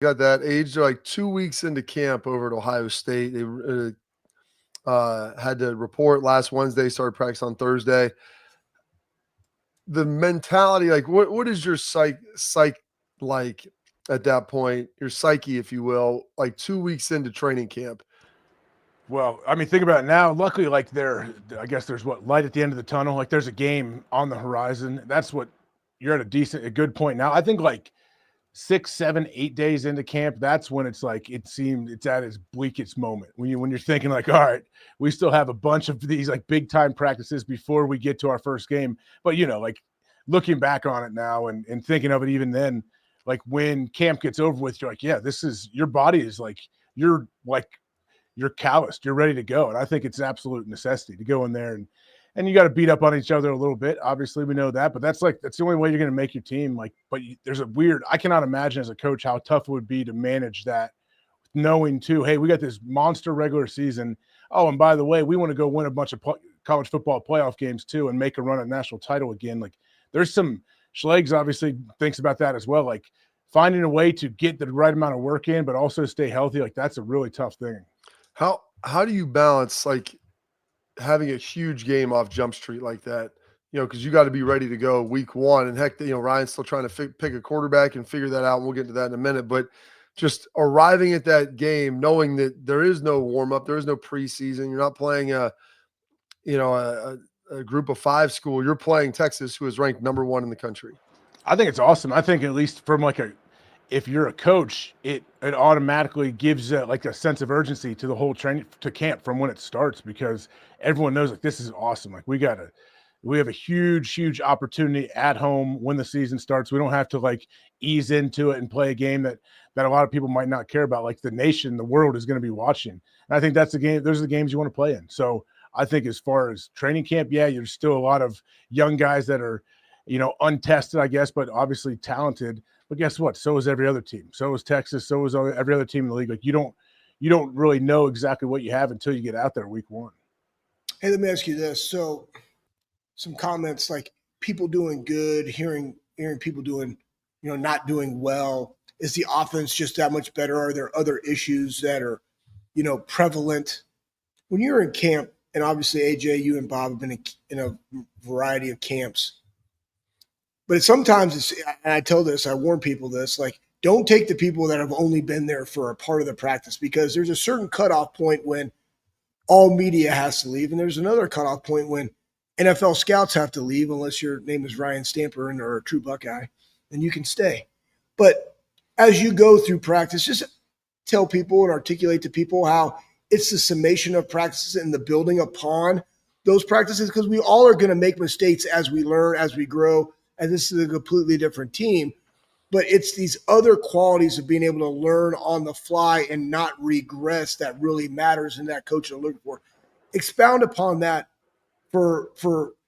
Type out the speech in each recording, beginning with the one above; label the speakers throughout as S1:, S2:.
S1: got that age. They're like 2 weeks into camp over at Ohio State. They had to report last Wednesday, started practice on Thursday. The mentality, like what is your psych like at that point, your psyche, if you will, like 2 weeks into training camp?
S2: Well, I mean, think about it now. Luckily, like I guess there's what light at the end of the tunnel. Like there's a game on the horizon. That's what you're at a good point now. I think like 6, 7, 8 days into camp, that's when it's like it seemed it's at its bleakest moment. When you're thinking like, all right, we still have a bunch of these like big time practices before we get to our first game. But like looking back on it now and thinking of it even then, like when camp gets over with, you're like, yeah, this is your body is like you're calloused, you're ready to go. And I think it's absolute necessity to go in there and you got to beat up on each other a little bit. Obviously, we know that, but that's the only way you're going to make your team. Like, but there's I cannot imagine as a coach how tough it would be to manage that, knowing too, hey, we got this monster regular season. Oh, and by the way, we want to go win a bunch of college football playoff games too and make a run at national title again. Like, there's some Schlegel obviously thinks about that as well. Like, finding a way to get the right amount of work in, but also stay healthy. Like, that's a really tough thing.
S1: How do you balance like having a huge game off Jump Street like that? Because you got to be ready to go week one. And heck, Ryan's still trying to pick a quarterback and figure that out. And we'll get to that in a minute. But just arriving at that game, knowing that there is no warm up, there is no preseason. You're not playing a group of five school. You're playing Texas, who is ranked number one in the country.
S2: I think it's awesome. I think at least from if you're a coach, it automatically gives like a sense of urgency to the whole training to camp from when it starts, because everyone knows like this is awesome. Like we have a huge opportunity at home when the season starts. We don't have to like ease into it and play a game that a lot of people might not care about. Like the nation, the world is going to be watching. And I think that's the game. Those are the games you want to play in. So I think as far as training camp, yeah, there's still a lot of young guys that are, untested, I guess, but obviously talented. But guess what? So is every other team. So is Texas. So is every other team in the league. Like you don't really know exactly what you have until you get out there week one.
S3: Hey, let me ask you this. So some comments like people doing good, hearing people doing, not doing well. Is the offense just that much better? Are there other issues that are, prevalent? When you're in camp, and obviously AJ, you and Bob have been in a variety of camps. But sometimes and I warn people this, like, don't take the people that have only been there for a part of the practice, because there's a certain cutoff point when all media has to leave. And there's another cutoff point when NFL scouts have to leave, unless your name is Ryan Stamper or a true Buckeye, then you can stay. But as you go through practice, just tell people and articulate to people how it's the summation of practices and the building upon those practices, because we all are going to make mistakes as we learn, as we grow. And this is a completely different team, but it's these other qualities of being able to learn on the fly and not regress that really matters, and that coach are looking for. Expound upon that for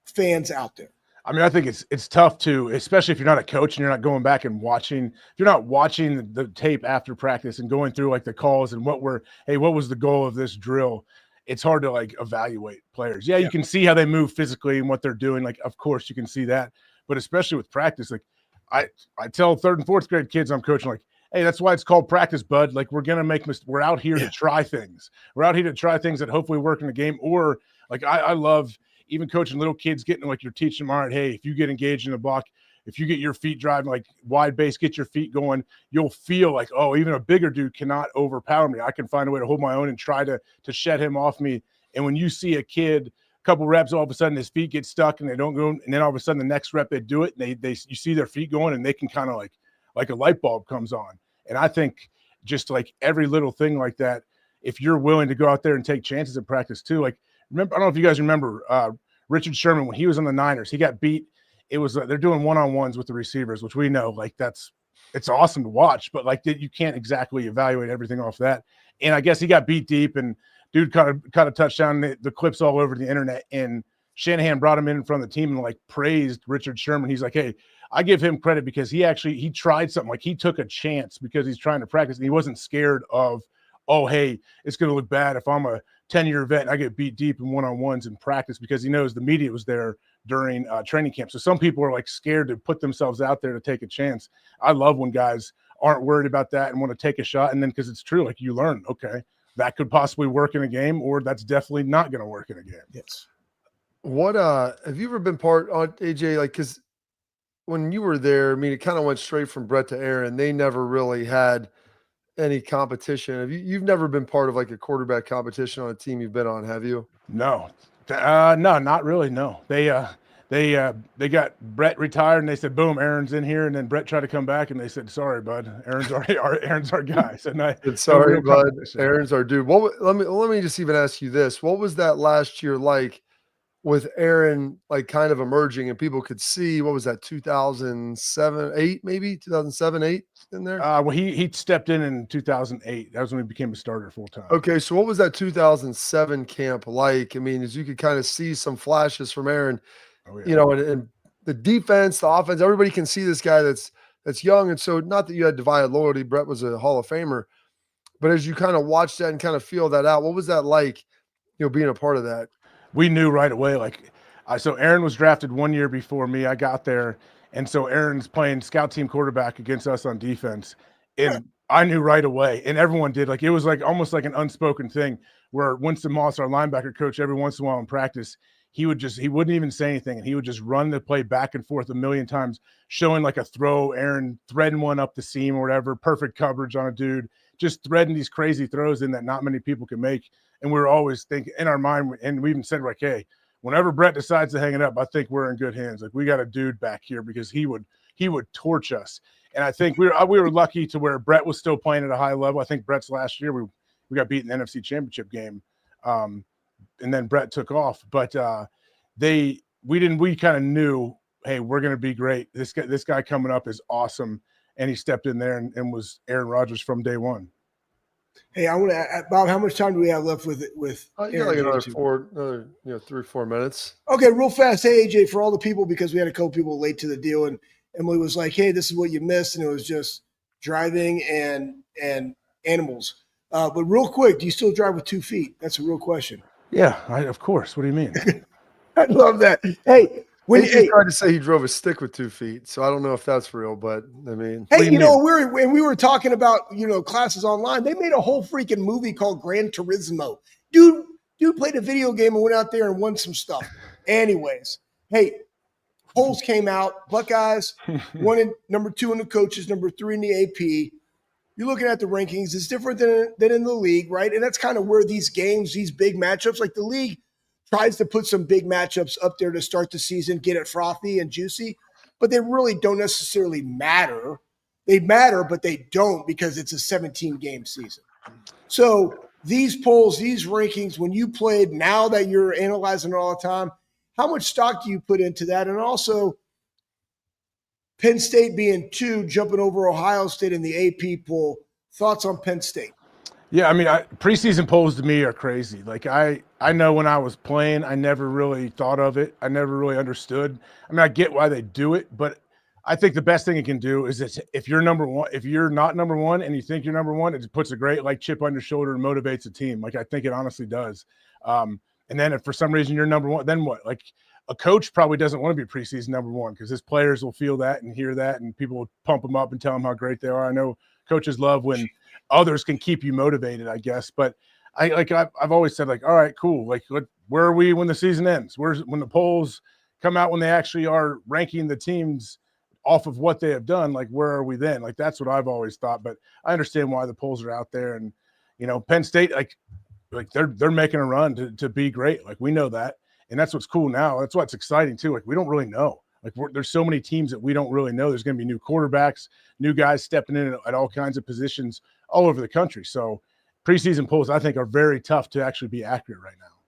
S3: fans out there.
S2: I mean, I think it's tough to, especially if you're not a coach and you're not going back and watching. If you're not watching the tape after practice and going through like the calls and what was the goal of this drill? It's hard to like evaluate players. Yeah, you can see how they move physically and what they're doing. Like, of course, you can see that. But especially with practice, like I tell third and fourth grade kids I'm coaching, like, hey, that's why it's called practice, bud. Like we're out here to try things. We're out here to try things that hopefully work in the game. Or like I love even coaching little kids, getting like you're teaching them, all right, hey, if you get engaged in the block, if you get your feet driving, like wide base, get your feet going, you'll feel like, oh, even a bigger dude cannot overpower me. I can find a way to hold my own and try to shed him off me. And when you see a kid, couple reps, all of a sudden his feet get stuck and they don't go, and then all of a sudden the next rep they do it and they you see their feet going and they can kind of like a light bulb comes on. And I think just like every little thing like that, if you're willing to go out there and take chances in practice too, like remember, I don't know if you guys remember Richard Sherman when he was on the Niners, he got beat. It was they're doing one-on-ones with the receivers, which we know like it's awesome to watch, but like you can't exactly evaluate everything off that. And I guess he got beat deep and dude caught a touchdown. The clips all over the internet, and Shanahan brought him in front of the team and like praised Richard Sherman. He's like, hey, I give him credit because he tried something. Like he took a chance because he's trying to practice and he wasn't scared of, oh, hey, it's going to look bad if I'm a 10-year vet and I get beat deep in one-on-ones in practice, because he knows the media was there during training camp. So some people are like scared to put themselves out there to take a chance. I love when guys aren't worried about that and want to take a shot. And then because it's true, like you learn, okay, that could possibly work in a game, or that's definitely not going to work in a game.
S3: Yes.
S1: What have you ever been part on AJ? Like, because when you were there, I mean, it kind of went straight from Brett to Aaron. They never really had any competition. You've never been part of like a quarterback competition on a team you've been on, have you?
S2: No, no, not really. No, they got Brett retired, and they said, "Boom, Aaron's in here." And then Brett tried to come back, and they said, "Sorry, bud, Aaron's our guy." So
S1: sorry, bud, Aaron's our dude. Let me just even ask you this: what was that last year like with Aaron, like kind of emerging, and people could see? What was that, 2007, 8, maybe 2007, 8 in there?
S2: Well, he stepped in 2008. That was when he became a starter full time.
S1: Okay, so what was that 2007 camp like? I mean, as you could kind of see some flashes from Aaron. Oh, yeah. You know, and the defense, the offense, everybody can see this guy that's young. And so not that you had divided loyalty, Brett was a Hall of Famer, but as you kind of watch that and kind of feel that out, what was that like, you know, being a part of that?
S2: We knew right away, like, so Aaron was drafted 1 year before me. I got there. And so Aaron's playing scout team quarterback against us on defense. And I knew right away, and everyone did. Like, it was like almost like an unspoken thing where Winston Moss, our linebacker coach, every once in a while in practice, he wouldn't even say anything, and he would just run the play back and forth a million times, showing like a throw, Aaron threading one up the seam or whatever, perfect coverage on a dude, just threading these crazy throws in that not many people can make. And we were always thinking in our mind, and we even said, like, hey, whenever Brett decides to hang it up, I think we're in good hands. Like, we got a dude back here because he would torch us. And I think we were lucky to where Brett was still playing at a high level. I think Brett's last year we got beat in the NFC Championship game. And then Brett took off, but we kind of knew, hey, we're going to be great. This guy coming up is awesome. And he stepped in there and was Aaron Rodgers from day one.
S3: Hey, I want to, Bob, how much time do we have left with
S1: you got like another 3 or 4 minutes.
S3: Okay, real fast. Hey, AJ, for all the people, because we had a couple people late to the deal, and Emily was like, hey, this is what you missed, and it was just driving and animals. But real quick, do you still drive with 2 feet? That's a real question.
S2: Yeah, of course. What do you mean?
S3: I love that. Hey,
S1: he tried to say he drove a stick with 2 feet, so I don't know if that's real, but I mean,
S3: hey, we were talking about classes online. They made a whole freaking movie called Gran Turismo. Dude played a video game and went out there and won some stuff. Anyways, hey, polls came out. Buckeyes won number 2 in the coaches, number 3 in the AP. You're looking at the rankings. It's different than in the league, right? And that's kind of where these games, these big matchups, like the league tries to put some big matchups up there to start the season, get it frothy and juicy, but they really don't necessarily matter. They matter, but they don't because it's a 17-game season. So these polls, these rankings, when you played, now that you're analyzing it all the time, how much stock do you put into that? And also, Penn State being 2, jumping over Ohio State in the AP poll. Thoughts on Penn State?
S2: Yeah, I mean, preseason polls to me are crazy. Like, I know when I was playing, I never really thought of it. I never really understood. I mean, I get why they do it, but I think the best thing it can do is that if you're number one, if you're not number one and you think you're number one, it puts a great chip on your shoulder and motivates a team. Like, I think it honestly does. And then if for some reason you're number one, then what? Like, a coach probably doesn't want to be preseason number one because his players will feel that and hear that, and people will pump them up and tell them how great they are. I know coaches love when others can keep you motivated, I guess. But I've always said, all right, cool. Where are we when the season ends? When the polls come out, when they actually are ranking the teams off of what they have done, where are we then? That's what I've always thought. But I understand why the polls are out there. And, Penn State, they're making a run to be great. We know that. And that's what's cool now. That's what's exciting too. We don't really know. There's so many teams that we don't really know. There's going to be new quarterbacks, new guys stepping in at all kinds of positions all over the country. So preseason polls, I think, are very tough to actually be accurate right now.